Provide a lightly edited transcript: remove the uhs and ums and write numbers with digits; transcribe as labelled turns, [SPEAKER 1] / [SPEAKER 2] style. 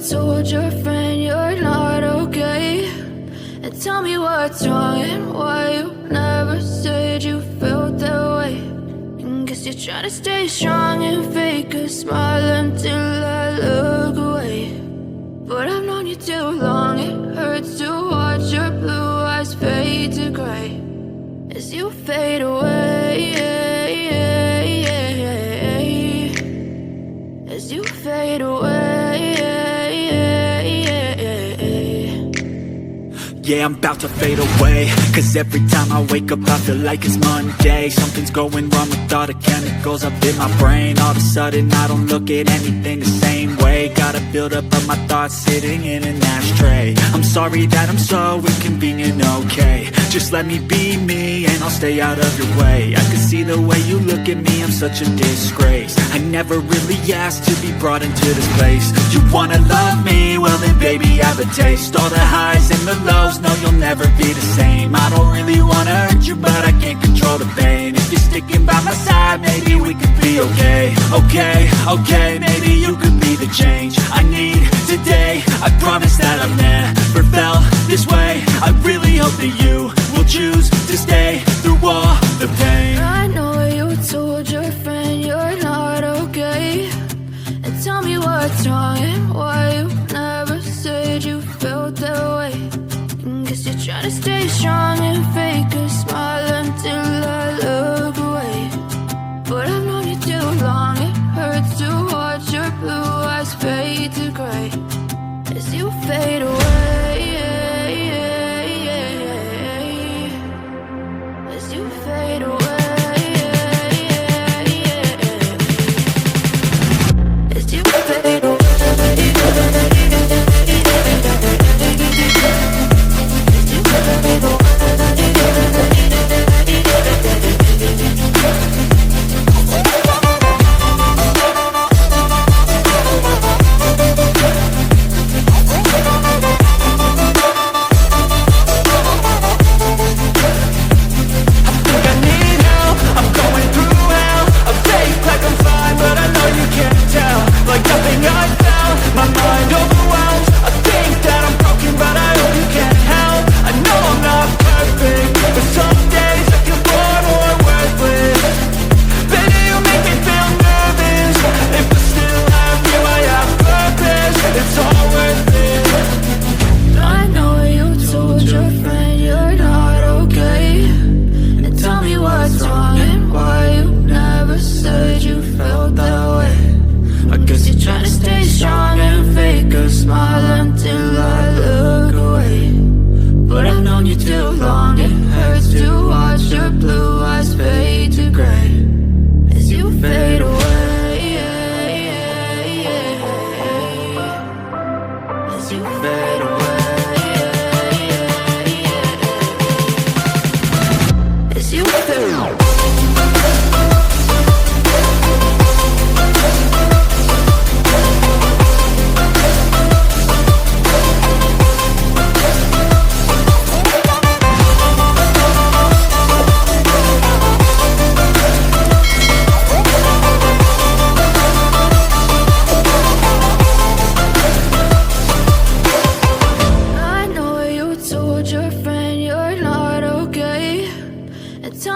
[SPEAKER 1] told your friend you're not okay? And tell me what's wrong and why you never said you felt that way. And guess you're trying to stay strong and fake a smile until I look away. But I've known you too long, it hurts to watch your blue eyes fade to gray as you fade away, as you fade away.
[SPEAKER 2] Yeah, I'm about to fade away, 'cause every time I wake up I feel like it's Monday. Something's going wrong with all the chemicals up in my brain. All of a sudden I don't look at anything the same way. Got a build up of my thoughts sitting in an ashtray. I'm sorry that I'm so inconvenient, okay? Just let me be me and I'll stay out of your way. I can see the way you look at me, I'm such a disgrace. I never really asked to be brought into this place. You wanna love me? Well then baby, have a taste. All the highs and the lows, no, you'll never be the same. I don't really wanna hurt you, but I can't control the pain. If you're sticking by my side, maybe we could be okay. Okay, okay, maybe you could be the change I need today. I promise that I've never felt this way. I really hope that you will choose to stay through all the pain.
[SPEAKER 1] I know you told your friend you're not okay. And tell me what's wrong and why you never said you felt that way. Guess you're trying to stay strong and fake a smile until I look away. But I've known you too long, it hurts to watch your blue eyes fade to gray as you fade away, as you fade away, as you fade away. As you fade away.